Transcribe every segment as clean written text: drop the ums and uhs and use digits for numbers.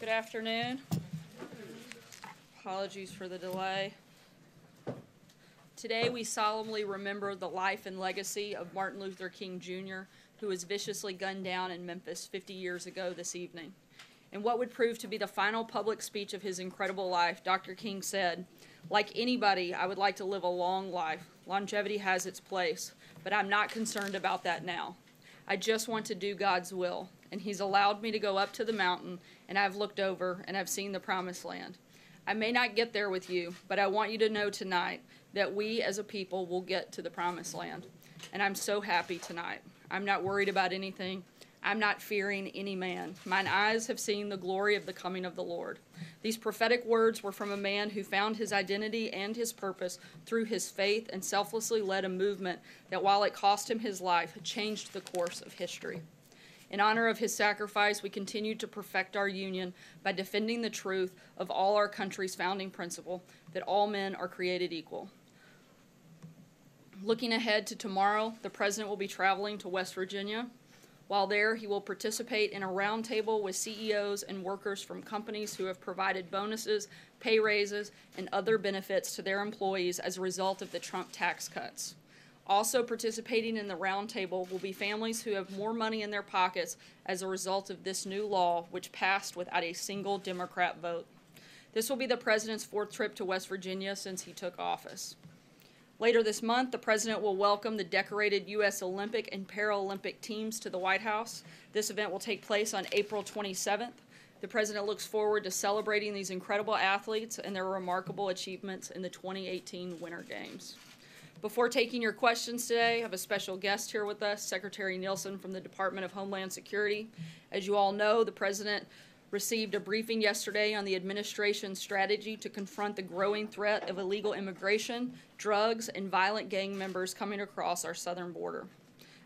Good afternoon. Apologies for the delay. Today we solemnly remember the life and legacy of Martin Luther King Jr., who was viciously gunned down in Memphis 50 years ago this evening. In what would prove to be the final public speech of his incredible life, Dr. King said, "Like anybody, I would like to live a long life. Longevity has its place, but I'm not concerned about that now. I just want to do God's will, and He's allowed me to go up to the mountain, and I've looked over, and I've seen the promised land. I may not get there with you, but I want you to know tonight that we as a people will get to the promised land. And I'm so happy tonight. I'm not worried about anything. I'm not fearing any man. Mine eyes have seen the glory of the coming of the Lord." These prophetic words were from a man who found his identity and his purpose through his faith and selflessly led a movement that, while it cost him his life, changed the course of history. In honor of his sacrifice, we continue to perfect our union by defending the truth of all our country's founding principle, that all men are created equal. Looking ahead to tomorrow, the President will be traveling to West Virginia. While there, he will participate in a roundtable with CEOs and workers from companies who have provided bonuses, pay raises, and other benefits to their employees as a result of the Trump tax cuts. Also participating in the roundtable will be families who have more money in their pockets as a result of this new law, which passed without a single Democrat vote. This will be the President's fourth trip to West Virginia since he took office. Later this month, the President will welcome the decorated U.S. Olympic and Paralympic teams to the White House. This event will take place on April 27th. The President looks forward to celebrating these incredible athletes and their remarkable achievements in the 2018 Winter Games. Before taking your questions today, I have a special guest here with us, Secretary Nielsen from the Department of Homeland Security. As you all know, the President received a briefing yesterday on the administration's strategy to confront the growing threat of illegal immigration, drugs, and violent gang members coming across our southern border.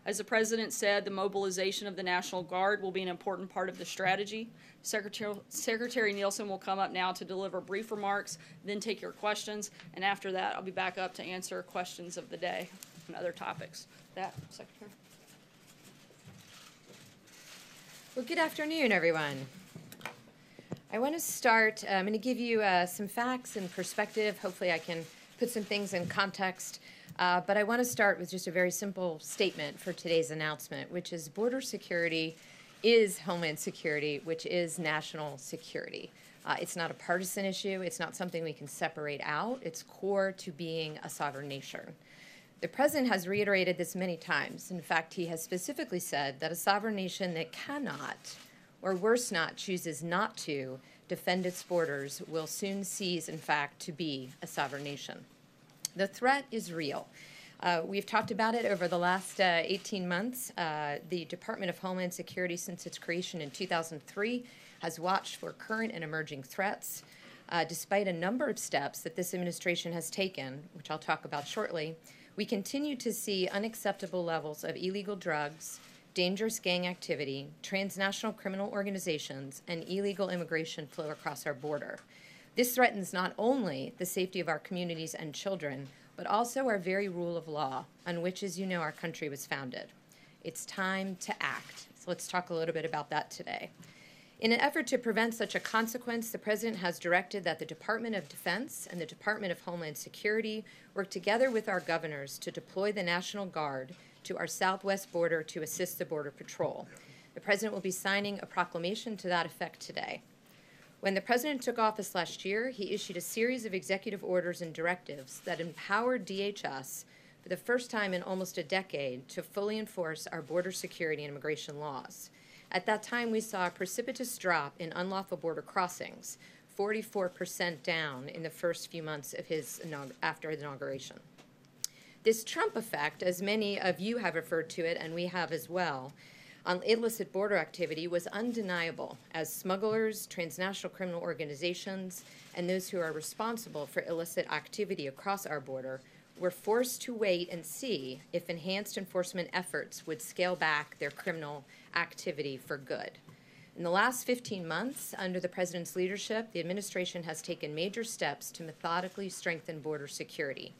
As the President said, the mobilization of the National Guard will be an important part of the strategy. Secretary Nielsen will come up now to deliver brief remarks, then take your questions, and after that, I'll be back up to answer questions of the day and other topics. Secretary. Well, good afternoon, everyone. I want to start, I'm going to give you some facts and perspective. Hopefully I can put some things in context. But I want to start with just a very simple statement for today's announcement, which is border security is Homeland Security, which is national security. It's not a partisan issue. It's not something we can separate out. It's core to being a sovereign nation. The President has reiterated this many times. In fact, he has specifically said that a sovereign nation that cannot, or worse not, chooses not to defend its borders will soon cease, in fact, to be a sovereign nation. The threat is real. We've talked about it over the last 18 months. The Department of Homeland Security, since its creation in 2003, has watched for current and emerging threats. Despite a number of steps that this administration has taken, which I'll talk about shortly, we continue to see unacceptable levels of illegal drugs, dangerous gang activity, transnational criminal organizations, and illegal immigration flow across our border. This threatens not only the safety of our communities and children, but also our very rule of law, on which, as you know, our country was founded. It's time to act. So let's talk a little bit about that today. In an effort to prevent such a consequence, the President has directed that the Department of Defense and the Department of Homeland Security work together with our governors to deploy the National Guard to our southwest border to assist the Border Patrol. The President will be signing a proclamation to that effect today. When the President took office last year, he issued a series of executive orders and directives that empowered DHS for the first time in almost a decade to fully enforce our border security and immigration laws. At that time, we saw a precipitous drop in unlawful border crossings, 44% down in the first few months of after his inauguration. This Trump effect, as many of you have referred to it, and we have as well, on illicit border activity was undeniable as smugglers, transnational criminal organizations, and those who are responsible for illicit activity across our border were forced to wait and see if enhanced enforcement efforts would scale back their criminal activity for good. In the last 15 months, under the President's leadership, the administration has taken major steps to methodically strengthen border security.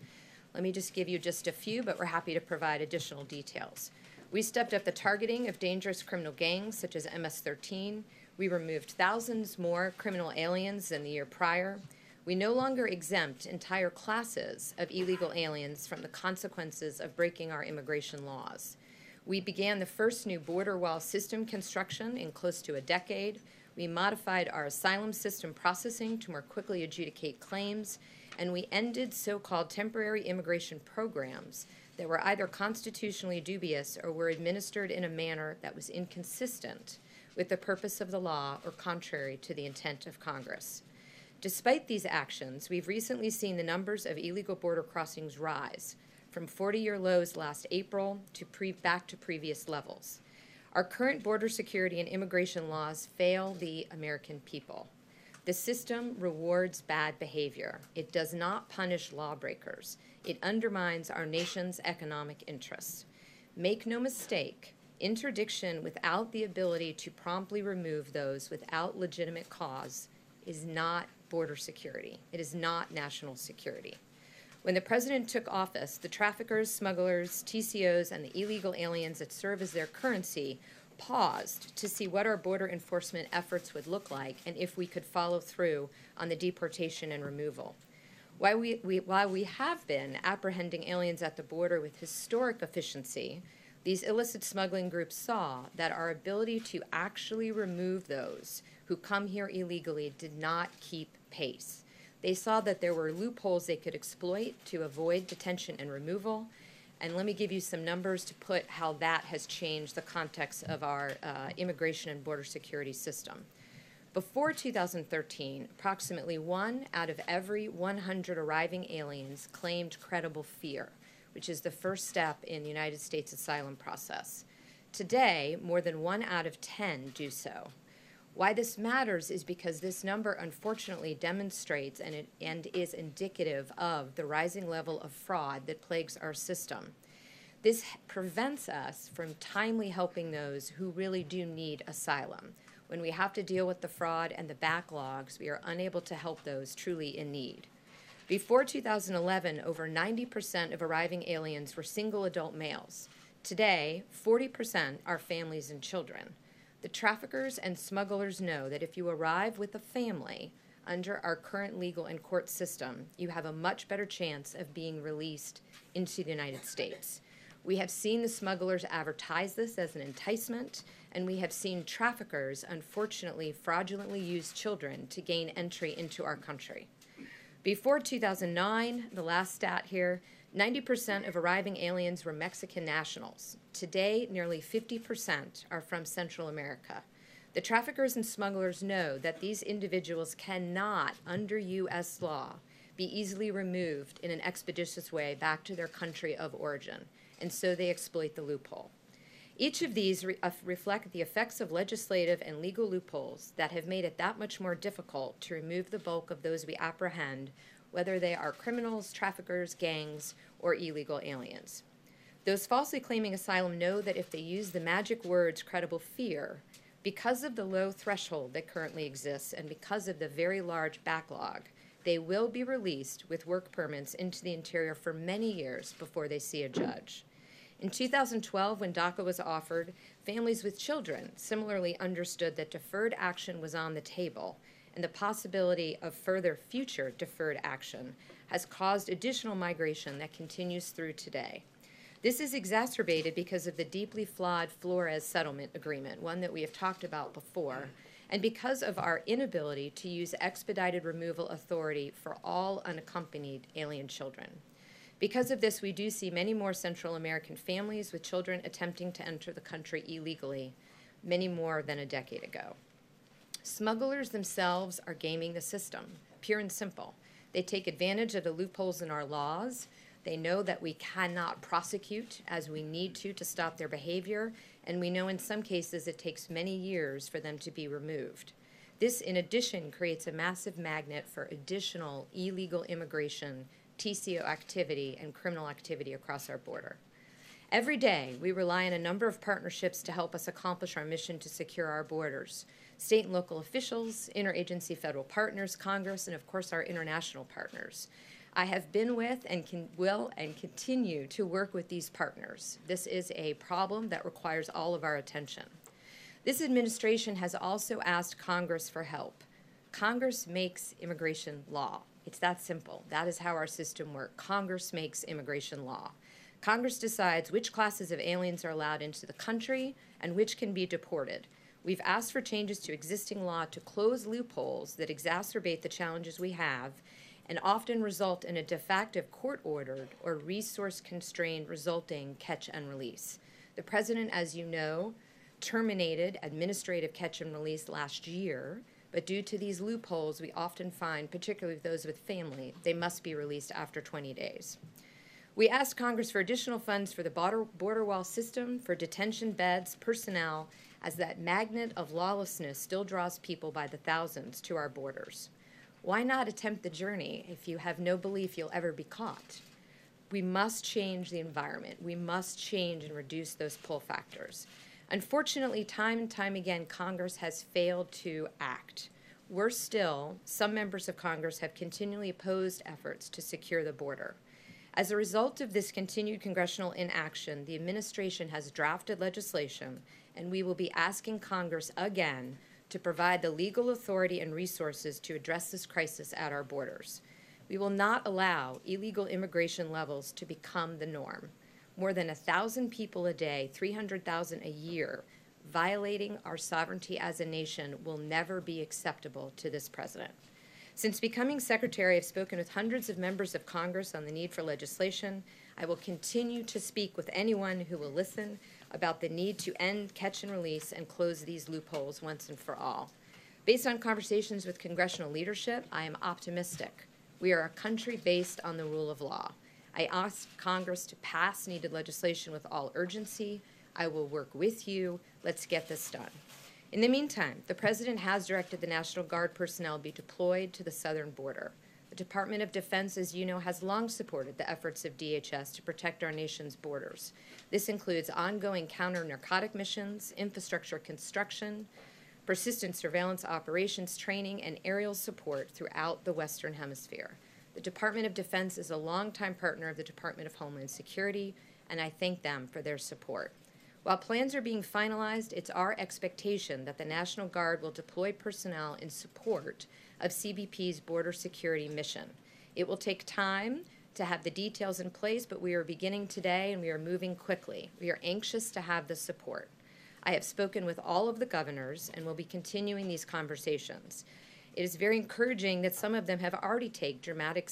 Let me just give you just a few, but we're happy to provide additional details. We stepped up the targeting of dangerous criminal gangs such as MS-13. We removed thousands more criminal aliens than the year prior. We no longer exempt entire classes of illegal aliens from the consequences of breaking our immigration laws. We began the first new border wall system construction in close to a decade. We modified our asylum system processing to more quickly adjudicate claims, and we ended so-called temporary immigration programs that were either constitutionally dubious or were administered in a manner that was inconsistent with the purpose of the law or contrary to the intent of Congress. Despite these actions, we've recently seen the numbers of illegal border crossings rise from 40-year lows last April to back to previous levels. Our current border security and immigration laws fail the American people. The system rewards bad behavior. It does not punish lawbreakers. It undermines our nation's economic interests. Make no mistake, interdiction without the ability to promptly remove those without legitimate cause is not border security. It is not national security. When the president took office, the traffickers, smugglers, TCOs, and the illegal aliens that serve as their currency paused to see what our border enforcement efforts would look like and if we could follow through on the deportation and removal. While we have been apprehending aliens at the border with historic efficiency, these illicit smuggling groups saw that our ability to actually remove those who come here illegally did not keep pace. They saw that there were loopholes they could exploit to avoid detention and removal. And let me give you some numbers to put how that has changed the context of our immigration and border security system. Before 2013, approximately 1 out of every 100 arriving aliens claimed credible fear, which is the first step in the United States asylum process. Today, more than 1 out of 10 do so. Why this matters is because this number unfortunately demonstrates and is indicative of the rising level of fraud that plagues our system. This prevents us from timely helping those who really do need asylum. When we have to deal with the fraud and the backlogs, we are unable to help those truly in need. Before 2011, over 90% of arriving aliens were single adult males. Today, 40% are families and children. The traffickers and smugglers know that if you arrive with a family under our current legal and court system, you have a much better chance of being released into the United States. We have seen the smugglers advertise this as an enticement, and we have seen traffickers, unfortunately, fraudulently use children to gain entry into our country. Before 2009, the last stat here, 90% of arriving aliens were Mexican nationals. Today, nearly 50% are from Central America. The traffickers and smugglers know that these individuals cannot, under U.S. law, be easily removed in an expeditious way back to their country of origin, and so they exploit the loophole. Each of these reflect the effects of legislative and legal loopholes that have made it that much more difficult to remove the bulk of those we apprehend, whether they are criminals, traffickers, gangs, or illegal aliens. Those falsely claiming asylum know that if they use the magic words credible fear, because of the low threshold that currently exists and because of the very large backlog, they will be released with work permits into the interior for many years before they see a judge. In 2012, when DACA was offered, families with children similarly understood that deferred action was on the table, and the possibility of further future deferred action has caused additional migration that continues through today. This is exacerbated because of the deeply flawed Flores settlement agreement, one that we have talked about before, and because of our inability to use expedited removal authority for all unaccompanied alien children. Because of this, we do see many more Central American families with children attempting to enter the country illegally, many more than a decade ago. Smugglers themselves are gaming the system, pure and simple. They take advantage of the loopholes in our laws. They know that we cannot prosecute as we need to stop their behavior, and we know in some cases it takes many years for them to be removed. This, in addition, creates a massive magnet for additional illegal immigration, TCO activity, and criminal activity across our border. Every day, we rely on a number of partnerships to help us accomplish our mission to secure our borders. State and local officials, interagency federal partners, Congress, and of course our international partners. I have been with and will continue to work with these partners. This is a problem that requires all of our attention. This administration has also asked Congress for help. Congress makes immigration law. It's that simple. That is how our system works. Congress makes immigration law. Congress decides which classes of aliens are allowed into the country and which can be deported. We've asked for changes to existing law to close loopholes that exacerbate the challenges we have and often result in a de facto court-ordered or resource-constrained resulting catch and release. The President, as you know, terminated administrative catch and release last year, but due to these loopholes, we often find, particularly those with family, they must be released after 20 days. We asked Congress for additional funds for the border wall system, for detention beds, personnel, as that magnet of lawlessness still draws people by the thousands to our borders. Why not attempt the journey if you have no belief you'll ever be caught? We must change the environment. We must change and reduce those pull factors. Unfortunately, time and time again, Congress has failed to act. Worse still, some members of Congress have continually opposed efforts to secure the border. As a result of this continued congressional inaction, the administration has drafted legislation, and we will be asking Congress again to provide the legal authority and resources to address this crisis at our borders. We will not allow illegal immigration levels to become the norm. More than 1,000 people a day, 300,000 a year, violating our sovereignty as a nation will never be acceptable to this president. Since becoming secretary, I've spoken with hundreds of members of Congress on the need for legislation. I will continue to speak with anyone who will listen about the need to end catch and release and close these loopholes once and for all. Based on conversations with congressional leadership, I am optimistic. We are a country based on the rule of law. I ask Congress to pass needed legislation with all urgency. I will work with you. Let's get this done. In the meantime, the President has directed the National Guard personnel be deployed to the southern border. The Department of Defense, as you know, has long supported the efforts of DHS to protect our nation's borders. This includes ongoing counter-narcotic missions, infrastructure construction, persistent surveillance operations training, and aerial support throughout the Western Hemisphere. The Department of Defense is a longtime partner of the Department of Homeland Security, and I thank them for their support. While plans are being finalized, it's our expectation that the National Guard will deploy personnel in support of CBP's border security mission. It will take time to have the details in place, but we are beginning today and we are moving quickly. We are anxious to have the support. I have spoken with all of the governors and will be continuing these conversations. It is very encouraging that some of them have already taken dramatic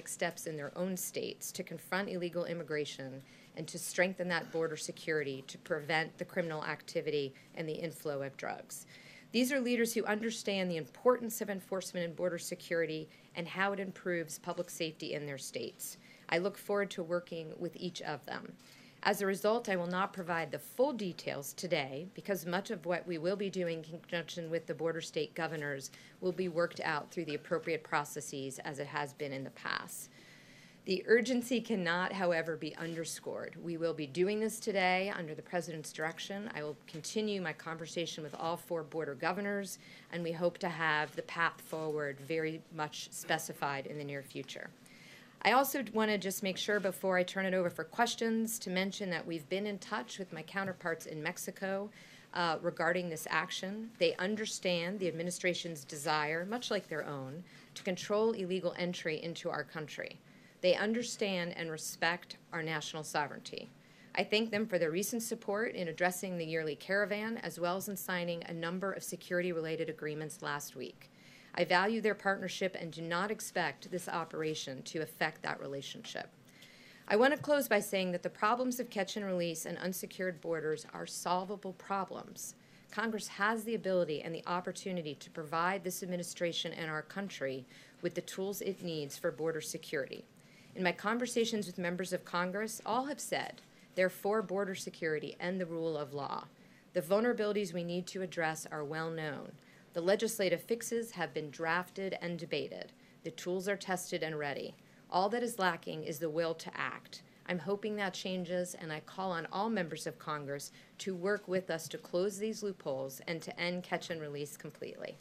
steps in their own states to confront illegal immigration and to strengthen that border security to prevent the criminal activity and the inflow of drugs. These are leaders who understand the importance of enforcement and border security and how it improves public safety in their states. I look forward to working with each of them. As a result, I will not provide the full details today because much of what we will be doing in conjunction with the border state governors will be worked out through the appropriate processes as it has been in the past. The urgency cannot, however, be underscored. We will be doing this today under the President's direction. I will continue my conversation with all 4 border governors, and we hope to have the path forward very much specified in the near future. I also want to just make sure before I turn it over for questions to mention that we've been in touch with my counterparts in Mexico regarding this action. They understand the administration's desire, much like their own, to control illegal entry into our country. They understand and respect our national sovereignty. I thank them for their recent support in addressing the yearly caravan, as well as in signing a number of security-related agreements last week. I value their partnership and do not expect this operation to affect that relationship. I want to close by saying that the problems of catch and release and unsecured borders are solvable problems. Congress has the ability and the opportunity to provide this administration and our country with the tools it needs for border security. In my conversations with members of Congress, all have said they're for border security and the rule of law. The vulnerabilities we need to address are well known. The legislative fixes have been drafted and debated. The tools are tested and ready. All that is lacking is the will to act. I'm hoping that changes, and I call on all members of Congress to work with us to close these loopholes and to end catch and release completely.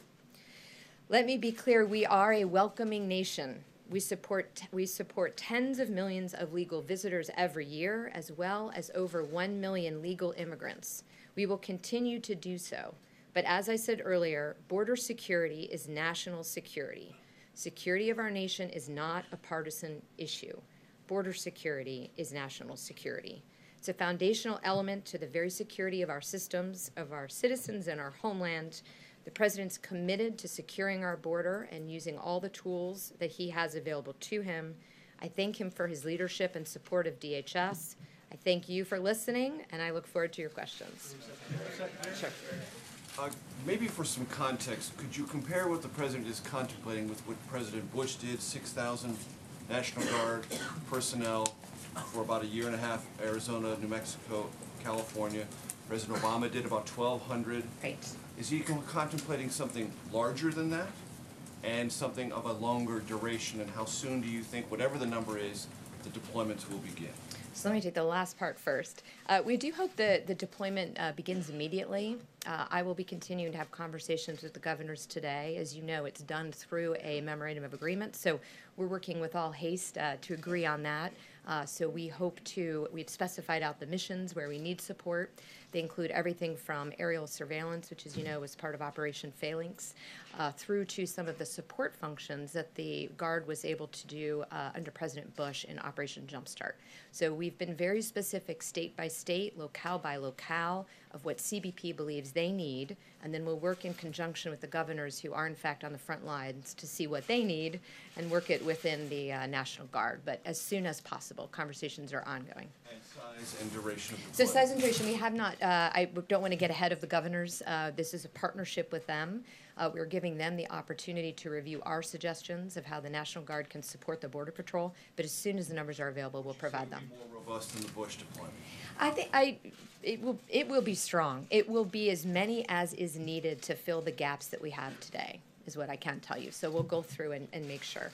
Let me be clear, we are a welcoming nation. We support tens of millions of legal visitors every year, as well as over 1 million legal immigrants. We will continue to do so. But as I said earlier, border security is national security. Security of our nation is not a partisan issue. Border security is national security. It's a foundational element to the very security of our systems, of our citizens, and our homeland. The President's committed to securing our border and using all the tools that he has available to him. I thank him for his leadership and support of DHS. I thank you for listening, and I look forward to your questions. Sure. Maybe for some context, could you compare what the President is contemplating with what President Bush did, 6,000 National Guard personnel for about a year and a half, Arizona, New Mexico, California. President Obama did about 1,200. Right. Is he contemplating something larger than that and something of a longer duration? And how soon do you think, whatever the number is, the deployments will begin? So let me take the last part first. We do hope that the deployment begins immediately. I will be continuing to have conversations with the governors today. As you know, it's done through a memorandum of agreement, so we're working with all haste to agree on that. So we hope to, we've specified out the missions where we need support. They include everything from aerial surveillance, which, as you know, was part of Operation Phalanx, through to some of the support functions that the Guard was able to do under President Bush in Operation Jumpstart. So we've been very specific state by state, locale by locale, of what CBP believes they need, and then we'll work in conjunction with the governors who are in fact on the front lines to see what they need and work it within the National Guard. But as soon as possible, conversations are ongoing. And size and duration of So deployment? size and duration, we have not, I don't want to get ahead of the governors. This is a partnership with them. We're giving them the opportunity to review our suggestions of how the National Guard can support the Border Patrol, but as soon as the numbers are available, we'll provide them. More robust than the Bush deployment? I think it will be strong. It will be as many as is needed to fill the gaps that we have today, is what I can tell you. So we'll go through and make sure.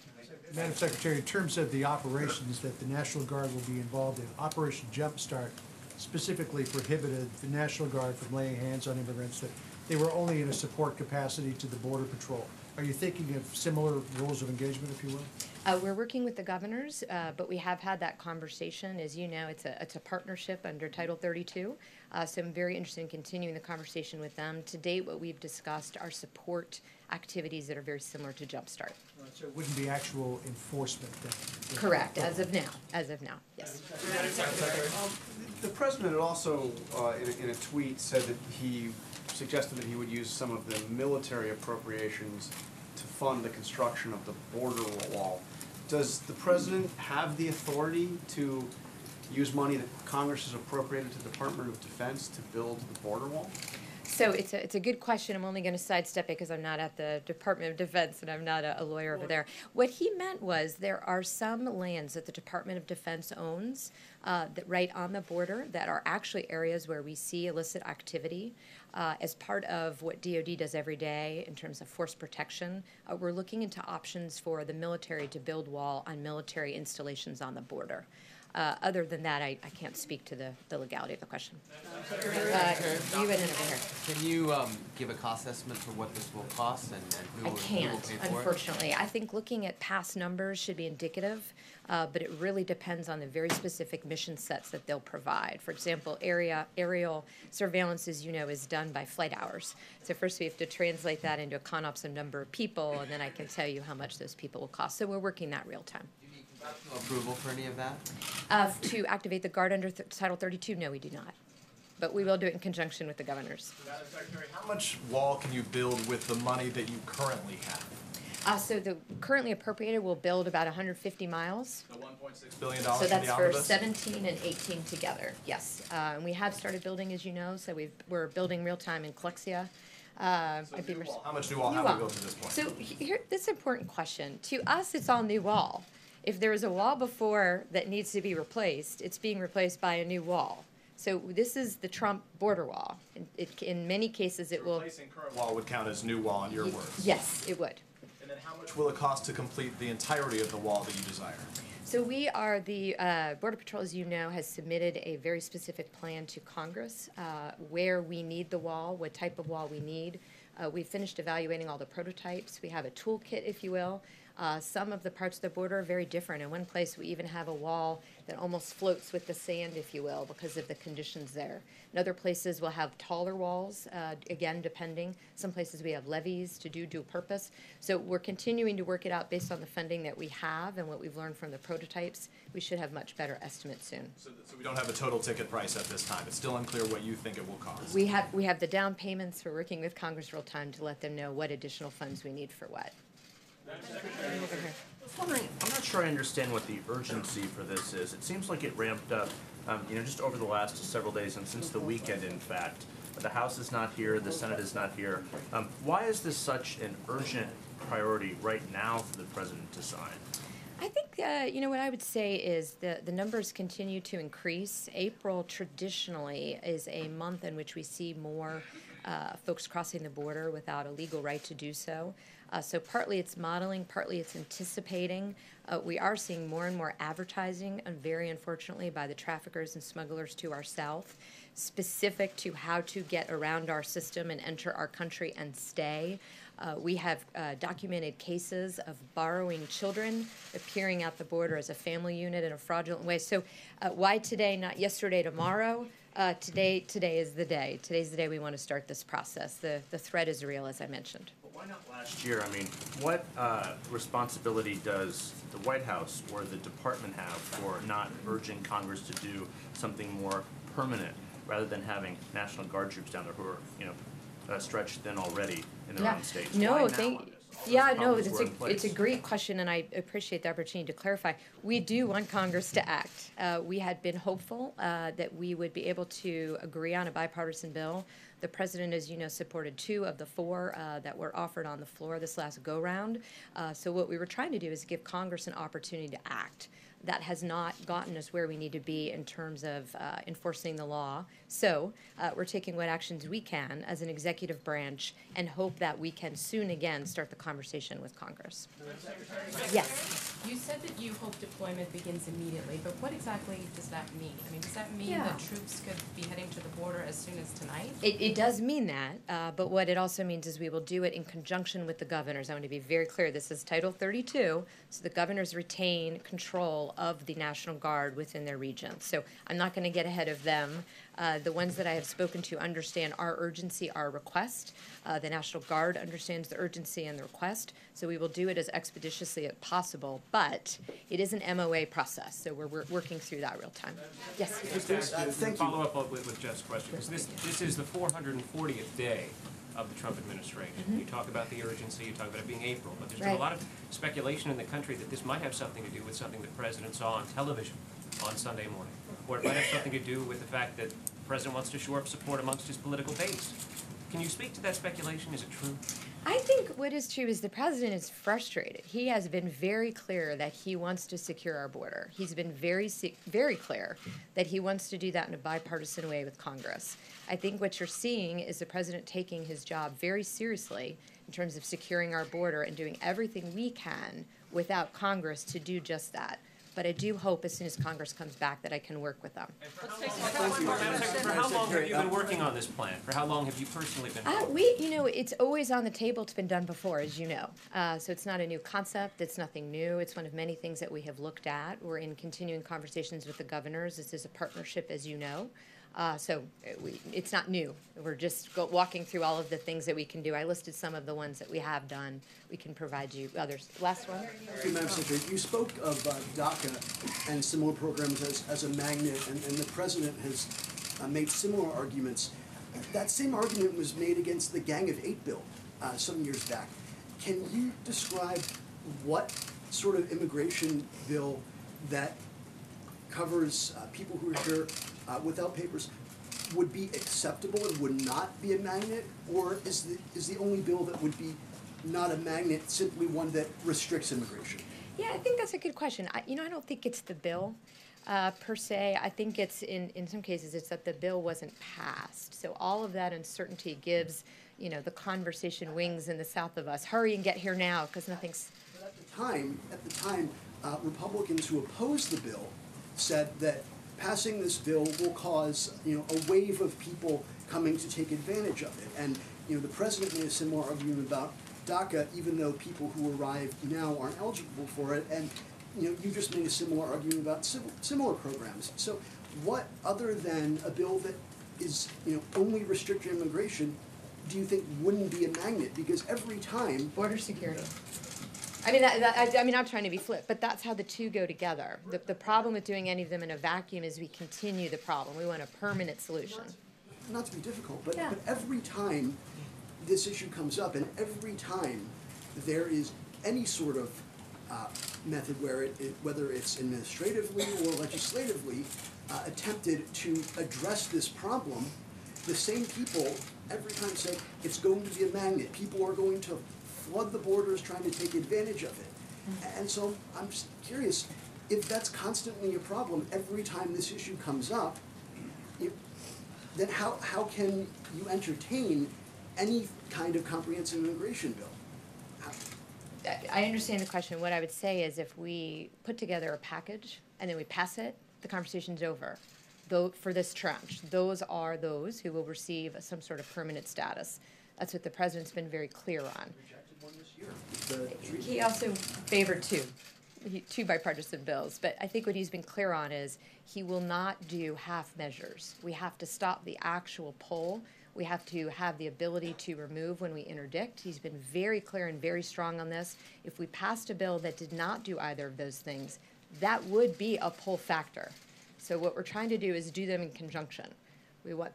Madam Secretary, in terms of the operations that the National Guard will be involved in, Operation Jumpstart specifically prohibited the National Guard from laying hands on immigrants, that they were only in a support capacity to the Border Patrol. Are you thinking of similar rules of engagement, if you will? We're working with the governors, but we have had that conversation. As you know, it's a partnership under Title 32, so I'm very interested in continuing the conversation with them. To date, what we've discussed are support activities that are very similar to Jumpstart. So it wouldn't be actual enforcement then? Correct, as of now, yes. The President had also, in a tweet, said that he suggested that he would use some of the military appropriations to fund the construction of the border wall. Does the President have the authority to use money that Congress has appropriated to the Department of Defense to build the border wall? So it's a good question. I'm only going to sidestep it because I'm not at the Department of Defense and I'm not a lawyer over there. What he meant was there are some lands that the Department of Defense owns that right on the border that are actually areas where we see illicit activity. As part of what DoD does every day in terms of force protection, we're looking into options for the military to build wall on military installations on the border. Other than that, I can't speak to the legality of the question. You and then over here. Can you give a cost estimate for what this will cost and who I will can't, pay for it? unfortunately. I think looking at past numbers should be indicative, but it really depends on the very specific mission sets that they'll provide. For example, aerial surveillance, as you know, is done by flight hours. So first we have to translate that into a CONOPS and number of people, and then I can tell you how much those people will cost. So we're working that real time. Do you need congressional approval for any of that? To activate the Guard under Title 32, no, we do not. But we will do it in conjunction with the governors. Madam Secretary, how much wall can you build with the money that you currently have? So the currently appropriated will build about 150 miles. The $1.6 billion So for that's the for omnibus? 17 and 18 together, yes. And we have started building, as you know, so we're building real time in Clexia. So new wall. How much new wall New have we wall. built to this point? So here, this is an important question. To us, it's all new wall. If there was a wall before that needs to be replaced, it's being replaced by a new wall. So this is the Trump border wall. In many cases, it will. Replacing current wall would count as new wall in your words? Yes, it would. And then how much will it cost to complete the entirety of the wall that you desire? So we are, the Border Patrol, as you know, has submitted a very specific plan to Congress where we need the wall, what type of wall we need. We finished evaluating all the prototypes. We have a toolkit, if you will. Some of the parts of the border are very different. In one place, we even have a wall that almost floats with the sand, if you will, because of the conditions there. In other places, we'll have taller walls, again, depending. Some places we have levees to do dual purpose. So we're continuing to work it out based on the funding that we have and what we've learned from the prototypes. We should have much better estimates soon. So we don't have a total ticket price at this time. It's still unclear what you think it will cost. We have the down payments. We're working with Congress real time to let them know what additional funds we need for what. I was wondering, I'm not sure I understand what the urgency for this is. It seems like it ramped up, just over the last several days and since the weekend, in fact. The House is not here, the Senate is not here. Why is this such an urgent priority right now for the President to sign? I think, what I would say is the numbers continue to increase. April traditionally is a month in which we see more folks crossing the border without a legal right to do so. So partly it's modeling, partly it's anticipating. We are seeing more and more advertising, and very unfortunately by the traffickers and smugglers to our south, specific to how to get around our system and enter our country and stay. We have documented cases of borrowing children, appearing at the border as a family unit in a fraudulent way. So why today, not yesterday, tomorrow? Today is the day. Today's the day we want to start this process. The threat is real, as I mentioned. But why not last year? I mean, what responsibility does the White House or the department have for not urging Congress to do something more permanent rather than having National Guard troops down there who are stretched thin already in their own states? No, Why now thank. on this? All those Yeah, no, problems it's were in a place. great question, and I appreciate the opportunity to clarify. We do want Congress to act. We had been hopeful that we would be able to agree on a bipartisan bill. The president, as you know, supported 2 of the 4 that were offered on the floor this last go-round. So what we were trying to do is give Congress an opportunity to act. That has not gotten us where we need to be in terms of enforcing the law. So we're taking what actions we can as an executive branch and hope that we can soon again start the conversation with Congress. Yes. You said that you hope deployment begins immediately, but what exactly does that mean? I mean, does that mean Yeah. that troops could be heading to the border as soon as tonight? It does mean that, but what it also means is we will do it in conjunction with the governors. I want to be very clear, this is Title 32, so the governors retain control of the National Guard within their region. So I'm not going to get ahead of them. The ones that I have spoken to understand our urgency, our request. The National Guard understands the urgency and the request, so we will do it as expeditiously as possible, but it is an MOA process, so we're working through that real time. Yes? Just to thank you. follow up with Jeff's question, because this is the 440th day of the Trump administration. You talk about the urgency, you talk about it being April, but there's been a Right. lot of speculation in the country that this might have something to do with something the president saw on television on Sunday morning, or it might have something to do with the fact that the president wants to shore up support amongst his political base. Can you speak to that speculation? Is it true? I think what is true is the president is frustrated. He has been very clear that he wants to secure our border. He's been very clear that he wants to do that in a bipartisan way with Congress. I think what you're seeing is the president taking his job very seriously in terms of securing our border and doing everything we can without Congress to do just that. But I do hope as soon as Congress comes back that I can work with them. For how long have you been working on this plan? For how long have you personally been involved? It's always on the table. It's been done before, as you know. So it's not a new concept. It's nothing new. It's one of many things that we have looked at. We're in continuing conversations with the governors. This is a partnership, as you know. It's not new. We're just walking through all of the things that we can do. I listed some of the ones that we have done. We can provide you others. Last one. Thank you, Madam Secretary. You spoke of DACA and similar programs as a magnet, and the President has made similar arguments. That same argument was made against the Gang of 8 bill some years back. Can you describe what sort of immigration bill that covers people who are here without papers would be acceptable and would not be a magnet, or is the only bill that would be not a magnet simply one that restricts immigration? Yeah, I think that's a good question. I don't think it's the bill per se. I think it's in some cases it's that the bill wasn't passed. So all of that uncertainty gives the conversation wings in the south of us. Hurry and get here now because nothing's. But at the time, Republicans who opposed the bill said that passing this bill will cause a wave of people coming to take advantage of it. And the president made a similar argument about DACA, even though people who arrive now aren't eligible for it, and you just made a similar argument about similar programs. So what, other than a bill that is only restricting immigration, do you think wouldn't be a magnet? Because every time Border security. I mean, I'm trying to be flip, but that's how the two go together. The problem with doing any of them in a vacuum is we continue the problem. We want a permanent solution. not to be difficult, but every time this issue comes up, and every time there is any sort of method where whether it's administratively or legislatively attempted to address this problem, the same people every time say it's going to be a magnet. People are going to flood the borders trying to take advantage of it. And so I'm just curious, if that's constantly a problem every time this issue comes up, then how can you entertain any kind of comprehensive immigration bill? I understand the question. What I would say is if we put together a package and then we pass it, the conversation's over. Though for this tranche, those are those who will receive some sort of permanent status. That's what the president's been very clear on. He also favored two bipartisan bills, but I think what he's been clear on is he will not do half measures. We have to stop the actual pull. We have to have the ability to remove when we interdict. He's been very clear and very strong on this. If we passed a bill that did not do either of those things, that would be a pull factor. So what we're trying to do is do them in conjunction.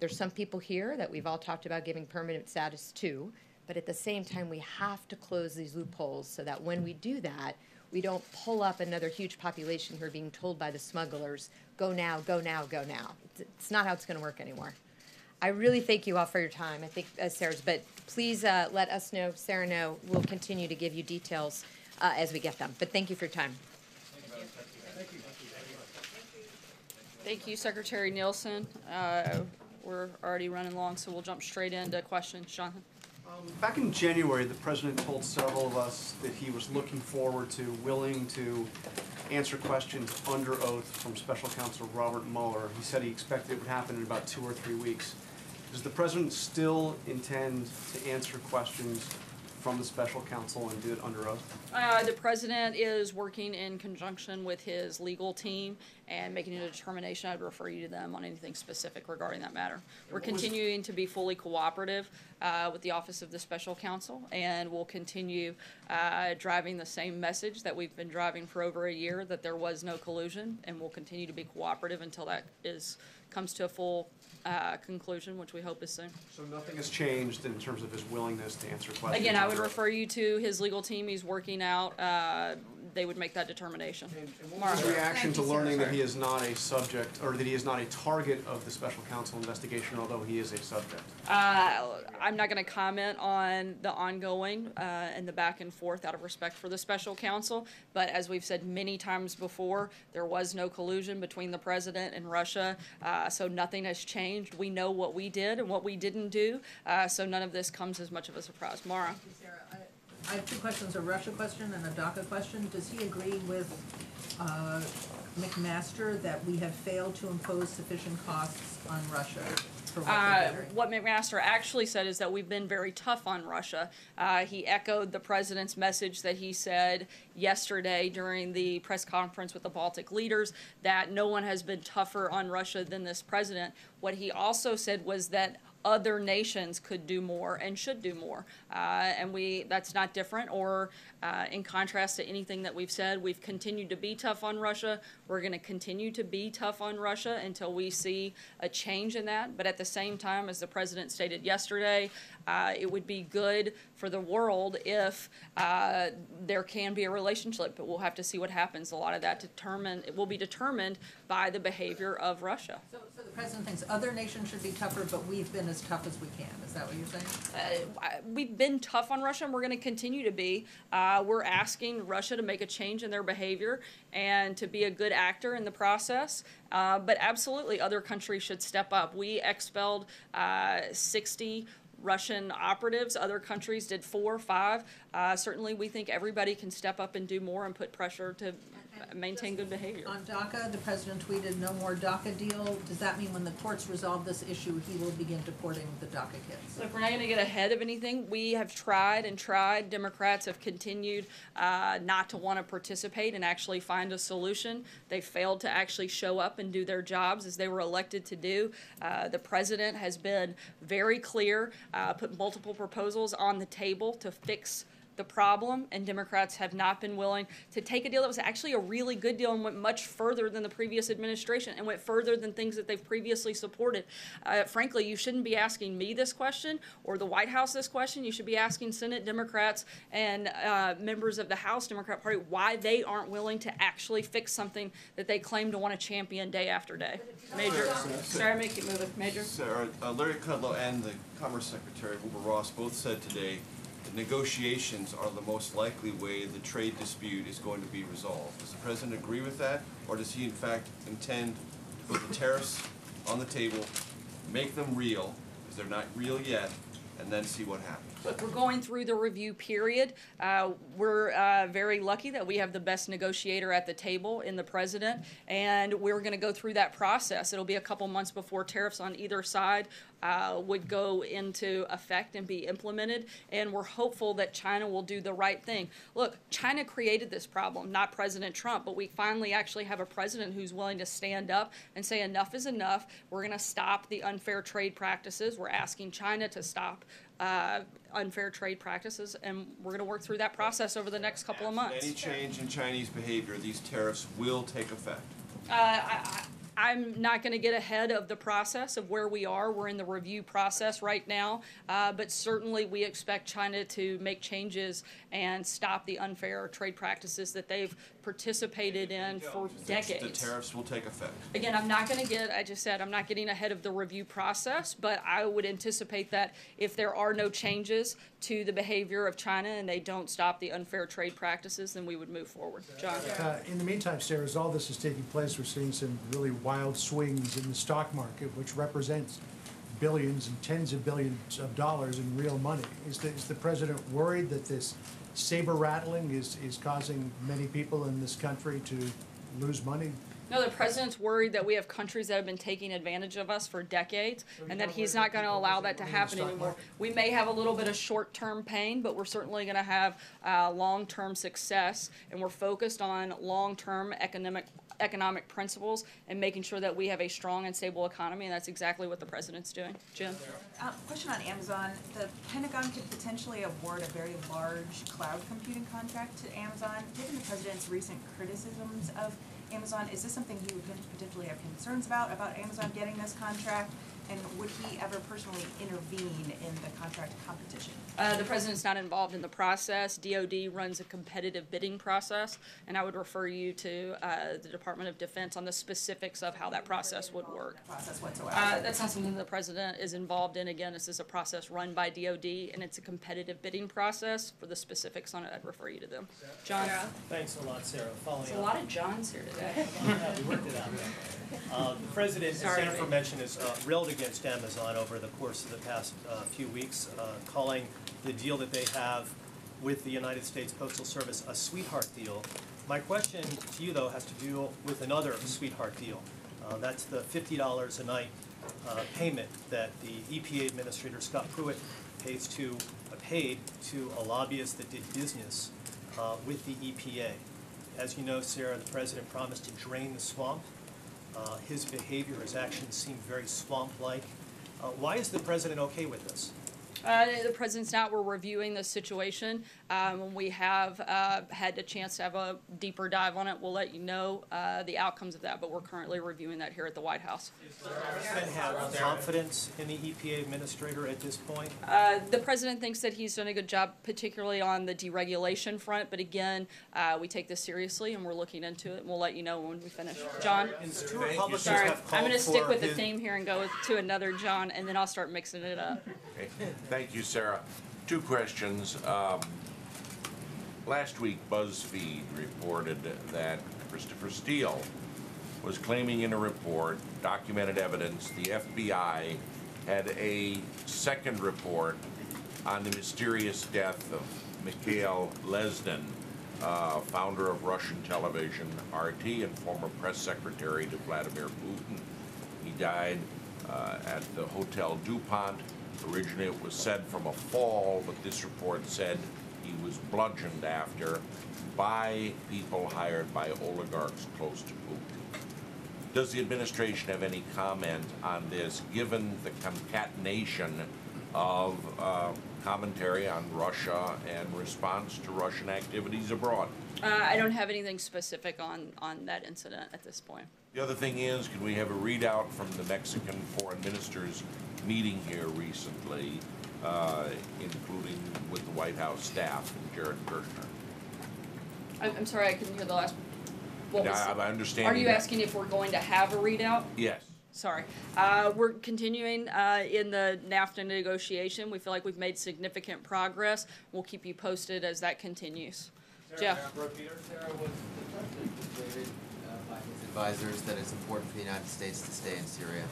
There's some people here that we've all talked about giving permanent status to, but at the same time, we have to close these loopholes so that when we do that, we don't pull up another huge population who are being told by the smugglers, go now, go now, go now. It's not how it's going to work anymore. I really thank you all for your time. I think Sarah's, but please let us know, Sarah know, we'll continue to give you details as we get them. But thank you for your time. Thank you, Secretary Nielsen. We're already running long, so we'll jump straight into questions. Jonathan? Back in January, the president told several of us that he was looking forward to, willing to answer questions under oath from Special Counsel Robert Mueller. He said he expected it would happen in about 2 or 3 weeks. Does the president still intend to answer questions from the special counsel and do it under oath? The president is working in conjunction with his legal team and making a determination. I'd refer you to them on anything specific regarding that matter. We're continuing to be fully cooperative with the Office of the Special Counsel, and we'll continue driving the same message that we've been driving for over a year, that there was no collusion, and we'll continue to be cooperative until that comes to a full conclusion, which we hope is soon. So nothing has changed in terms of his willingness to answer questions? Again, I would refer you to his legal team. He's working out. They would make that determination. And what was his reaction to learning that he is not a subject, or that he is not a target of the special counsel investigation, although he is a subject? I'm not going to comment on the ongoing and the back and forth out of respect for the special counsel, but as we've said many times before, there was no collusion between the president and Russia, so nothing has changed. We know what we did and what we didn't do, so none of this comes as much of a surprise. Mara? Sarah, I have two questions, a Russia question and a DACA question. Does he agree with McMaster that we have failed to impose sufficient costs on Russia for what they're getting? What McMaster actually said is that we've been very tough on Russia. He echoed the president's message that he said yesterday during the press conference with the Baltic leaders, that no one has been tougher on Russia than this president. What he also said was that other nations could do more and should do more. And that's not different or in contrast to anything that we've said. We've continued to be tough on Russia. We're going to continue to be tough on Russia until we see a change in that. But at the same time, as the president stated yesterday, it would be good for the world if there can be a relationship, but we'll have to see what happens. A lot of that will be determined by the behavior of Russia. So the president thinks other nations should be tougher, but we've been as tough as we can. Is that what you're saying? We've been tough on Russia, and we're going to continue to be. We're asking Russia to make a change in their behavior and to be a good actor in the process. But absolutely, other countries should step up. We expelled 60 Russian operatives. Other countries did 4 or 5. Certainly, we think everybody can step up and do more and put pressure to maintain good behavior. On DACA, the president tweeted no more DACA deal. Does that mean when the courts resolve this issue, he will begin deporting the DACA kids? Look, we're not going to get ahead of anything. We have tried and tried. Democrats have continued not to want to participate and actually find a solution. They failed to actually show up and do their jobs as they were elected to do. The president has been very clear, put multiple proposals on the table to fix the problem, and Democrats have not been willing to take a deal that was actually a really good deal and went much further than the previous administration and went further than things that they've previously supported. Frankly, you shouldn't be asking me this question or the White House this question. You should be asking Senate Democrats and members of the House Democrat Party why they aren't willing to actually fix something that they claim to want to champion day after day. Major. Sorry, make it move. Major. Sarah, Larry Kudlow and the Commerce Secretary, Wilbur Ross, both said today that negotiations are the most likely way the trade dispute is going to be resolved. Does the president agree with that, or does he in fact intend to put the tariffs on the table, make them real, because they're not real yet, and then see what happens? Look, we're going through the review period. We're very lucky that we have the best negotiator at the table in the president, and we're going to go through that process. It'll be a couple months before tariffs on either side would go into effect and be implemented, and we're hopeful that China will do the right thing. Look, China created this problem, not President Trump, but we finally actually have a president who's willing to stand up and say enough is enough. We're going to stop the unfair trade practices. We're asking China to stop unfair trade practices, and we're going to work through that process over the next couple of months. Any change in Chinese behavior, these tariffs will take effect. I'm not going to get ahead of the process of where we are. We're in the review process right now, but certainly we expect China to make changes and stop the unfair trade practices that they've participated in for decades. The tariffs will take effect. Again, I'm not going to get, I just said, I'm not getting ahead of the review process, but I would anticipate that if there are no changes to the behavior of China and they don't stop the unfair trade practices, then we would move forward. John? In the meantime, Sarah, as all this is taking place, we're seeing some really wild swings in the stock market, which represents billions and tens of billions of dollars in real money. Is the president worried that this saber rattling is causing many people in this country to lose money? No, the president's worried that we have countries that have been taking advantage of us for decades, and that he's not going to allow that to happen anymore. We may have a little bit of short-term pain, but we're certainly going to have long-term success, and we're focused on long-term economic principles and making sure that we have a strong and stable economy, and that's exactly what the president's doing. Jim? Question on Amazon. The Pentagon could potentially award a very large cloud computing contract to Amazon. Given the president's recent criticisms of Amazon, is this something he would potentially have concerns about Amazon getting this contract? And would he ever personally intervene in the contract competition? The president's not involved in the process. DOD runs a competitive bidding process, and I would refer you to the Department of Defense on the specifics of how that process would work. Process whatsoever. That's not something the president is involved in. Again, this is a process run by DOD, and it's a competitive bidding process. For the specifics on it, I'd refer you to them. John? Thanks a lot, Sarah. Following There's a lot of Johns here today. We worked it out. The president, as Jennifer mentioned, has railed against Amazon over the course of the past few weeks, calling the deal that they have with the United States Postal Service a sweetheart deal. My question to you, though, has to do with another sweetheart deal. That's the $50 a night payment that the EPA Administrator Scott Pruitt paid to a lobbyist that did business with the EPA. As you know, Sarah, the president promised to drain the swamp. His behavior, his actions seem very swamp-like. Why is the president okay with this? The president's not. We're reviewing the situation. When we have had a chance to have a deeper dive on it, we'll let you know the outcomes of that, but we're currently reviewing that here at the White House. Does the president have confidence in the EPA administrator at this point? The president thinks that he's done a good job, particularly on the deregulation front, but again, we take this seriously and we're looking into it, and we'll let you know when we finish. John? Sorry, I'm going to stick with the theme here and go to another John, and then I'll start mixing it up. Okay. Thank you, Sarah. Two questions. Last week, BuzzFeed reported that Christopher Steele was claiming in a report, documented evidence, the FBI had a second report on the mysterious death of Mikhail Lesnin founder of Russian television, RT, and former press secretary to Vladimir Putin. He died at the Hotel DuPont. Originally it was said from a fall, but this report said he was bludgeoned after by people hired by oligarchs close to Putin. Does the administration have any comment on this, given the concatenation of commentary on Russia and response to Russian activities abroad? I don't have anything specific on that incident at this point. The other thing is, can we have a readout from the Mexican foreign ministers meeting here recently, including with the White House staff and Jared Kushner? I'm sorry, I couldn't hear the last. What was, I understand. are you asking if we're going to have a readout? Yes. Sorry. We're continuing in the NAFTA negotiation. We feel like we've made significant progress. We'll keep you posted as that continues. Jeff. Sarah, was the president persuaded by his advisors that it's important for the United States to stay in Syria?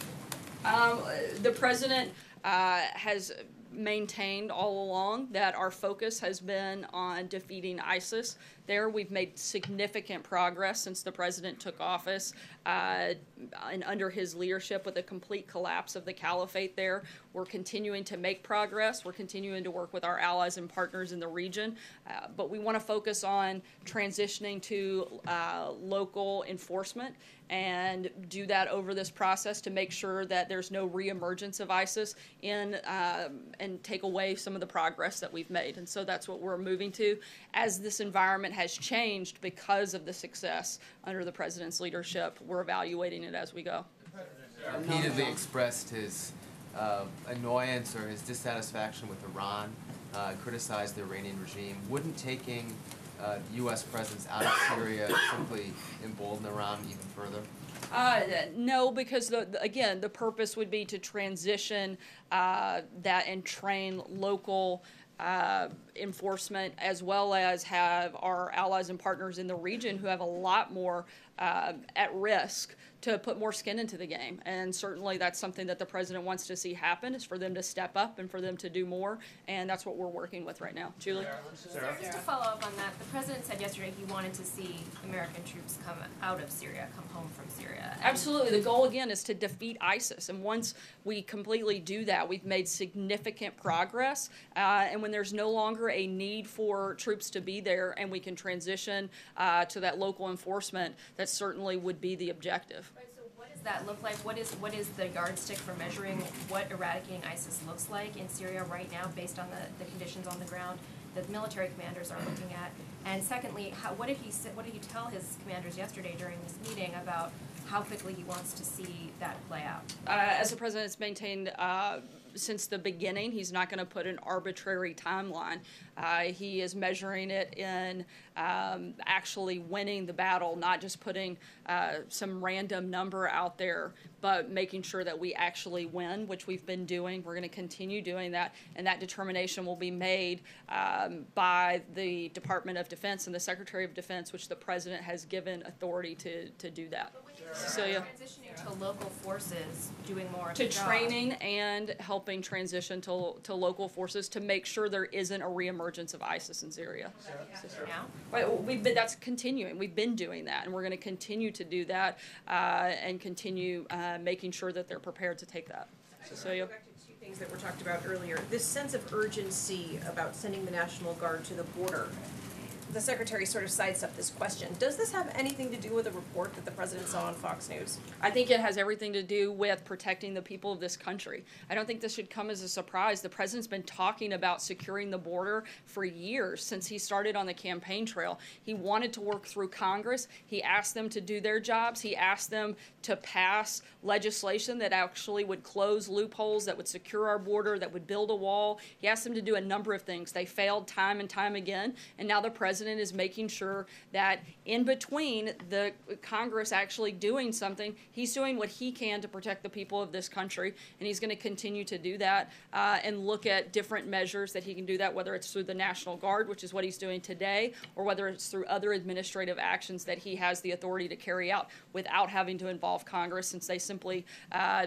The president has maintained all along that our focus has been on defeating ISIS. There, we've made significant progress since the president took office, and under his leadership with the complete collapse of the caliphate there. We're continuing to make progress. We're continuing to work with our allies and partners in the region, but we want to focus on transitioning to local enforcement and do that over this process to make sure that there's no reemergence of ISIS in and take away some of the progress that we've made. And so that's what we're moving to. As this environment has changed because of the success under the president's leadership, we're evaluating it as we go. Repeatedly expressed his annoyance or his dissatisfaction with Iran, criticized the Iranian regime. Wouldn't taking U.S. presence out of Syria simply embolden Iran even further? No, because again, the purpose would be to transition that and train local enforcement, as well as have our allies and partners in the region who have a lot more at risk to put more skin into the game. And certainly that's something that the president wants to see happen, is for them to step up and for them to do more. And that's what we're working with right now. Julie? Sarah, just to follow up on that, the president said yesterday he wanted to see American troops come out of Syria, come home from Syria. Absolutely. The goal, again, is to defeat ISIS. And once we completely do that, we've made significant progress. And when there's no longer a need for troops to be there and we can transition to that local enforcement, that certainly would be the objective. Right, so what does that look like? What is the yardstick for measuring what eradicating ISIS looks like in Syria right now, based on the conditions on the ground that military commanders are looking at? And secondly, what did he tell his commanders yesterday during this meeting about how quickly he wants to see that play out? As the president has maintained since the beginning, he's not going to put an arbitrary timeline. He is measuring it in actually winning the battle, not just putting some random number out there, but making sure that we actually win, which we've been doing. We're going to continue doing that, and that determination will be made by the Department of Defense and the Secretary of Defense, which the president has given authority to do that. Cecilia? Transitioning to local forces, doing more of To the job. training and helping transition to local forces to make sure there isn't a reemergence of ISIS in Syria. Now? Right, that's continuing. We've been doing that, and we're going to continue to do that and continue making sure that they're prepared to take that. Cecilia? Back to two things that were talked about earlier. This sense of urgency about sending the National Guard to the border. The Secretary sort of sidestepped this question. Does this have anything to do with a report that the President saw on Fox News? I think it has everything to do with protecting the people of this country. I don't think this should come as a surprise. The president's been talking about securing the border for years, since he started on the campaign trail. He wanted to work through Congress. He asked them to do their jobs. He asked them to pass legislation that actually would close loopholes, that would secure our border, that would build a wall. He asked them to do a number of things. They failed time and time again, and now the president is making sure that in between the Congress actually doing something, he's doing what he can to protect the people of this country, and he's going to continue to do that and look at different measures that he can do that, whether it's through the National Guard, which is what he's doing today, or whether it's through other administrative actions that he has the authority to carry out without having to involve Congress, since they simply,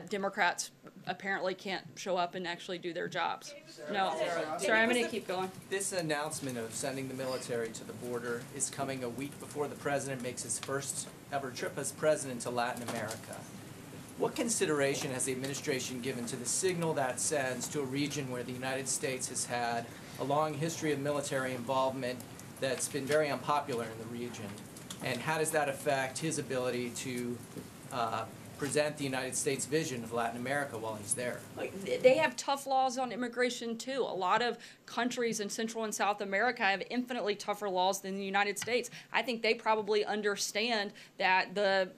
Democrats apparently can't show up and actually do their jobs. No, sorry, I'm gonna keep going. This announcement of sending the military to the border is coming a week before the president makes his first ever trip as president to Latin America. What consideration has the administration given to the signal that sends to a region where the United States has had a long history of military involvement that's been very unpopular in the region? And how does that affect his ability to present the United States vision of Latin America while he's there? They have tough laws on immigration too. A lot of countries in Central and South America have infinitely tougher laws than the United States. I think they probably understand that the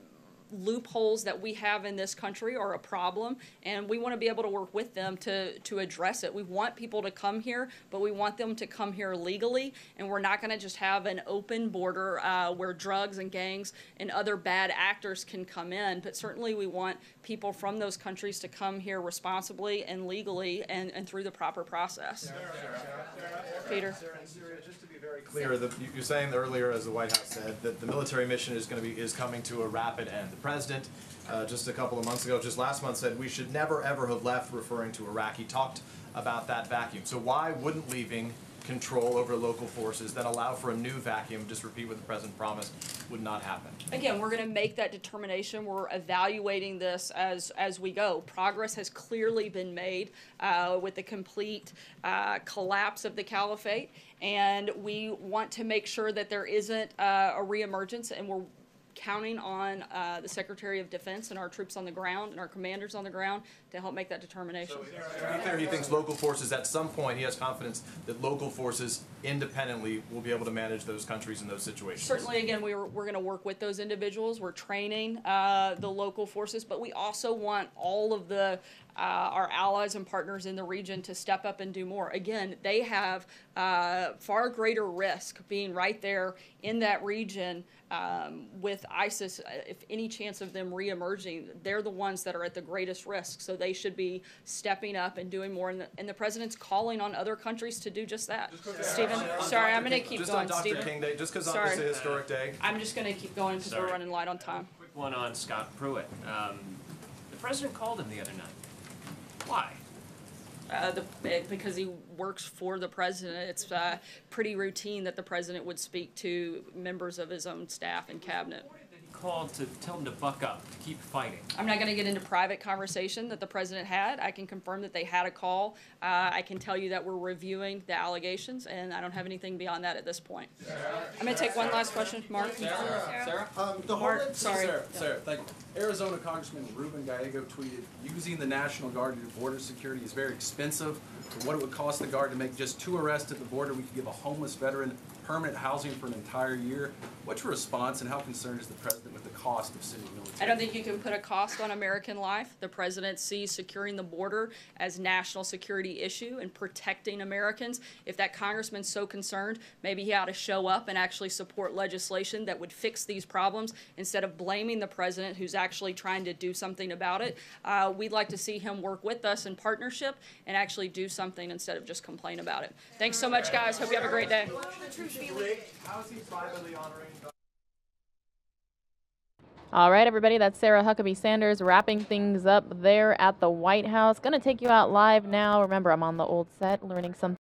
loopholes that we have in this country are a problem, and we want to be able to work with them to address it. We want people to come here, but we want them to come here legally, and we're not going to just have an open border where drugs and gangs and other bad actors can come in. But certainly we want people from those countries to come here responsibly and legally and through the proper process. Peter? Just to be very clear, you're saying earlier, as the White House said, that the military mission is coming to a rapid end. The president, just a couple of months ago, just last month, said we should never ever have left, referring to Iraq. He talked about that vacuum. So why wouldn't leaving control over local forces that allow for a new vacuum, just repeat what the president promised, would not happen? Again, we're going to make that determination. We're evaluating this as we go. Progress has clearly been made with the complete collapse of the caliphate, and we want to make sure that there isn't a reemergence, and we're counting on the Secretary of Defense and our troops on the ground and our commanders on the ground to help make that determination. So, to be clear, he thinks local forces, at some point, he has confidence that local forces independently will be able to manage those countries in those situations. Certainly, again, we're going to work with those individuals. We're training the local forces, but we also want all of the our allies and partners in the region to step up and do more. Again, they have far greater risk being right there in that region with ISIS. If any chance of them reemerging, they're the ones that are at the greatest risk. So they should be stepping up and doing more. And the president's calling on other countries to do just that. Stephen, sorry, I'm going to keep going. Just on Dr. King Day, just because it's a historic day. I'm just going to keep going because we're running light on time. Quick one on Scott Pruitt. The president called him the other night. Why? Because he works for the president. It's pretty routine that the president would speak to members of his own staff and cabinet. Called to tell him to buck up, to keep fighting. I'm not going to get into private conversation that the president had. I can confirm that they had a call. I can tell you that we're reviewing the allegations, and I don't have anything beyond that at this point. I'm going to take one last question. Mark? Sarah? Mark, sorry. Sarah, thank you. Arizona Congressman Ruben Gallego tweeted, using the National Guard to do border security is very expensive. For what it would cost the Guard to make just 2 arrests at the border, we could give a homeless veteran permanent housing for an entire year. What's your response, and how concerned is the president with the cost of sending military? I don't think you can put a cost on American life. The president sees securing the border as national security issue and protecting Americans. If that congressman's so concerned, maybe he ought to show up and actually support legislation that would fix these problems instead of blaming the president, who's actually trying to do something about it. We'd like to see him work with us in partnership and actually do something instead of just complain about it. Thanks so much, guys. Hope you have a great day. How is he privately honoring? All right, everybody, that's Sarah Huckabee Sanders wrapping things up there at the White House. Going to take you out live now. Remember, I'm on the old set learning something.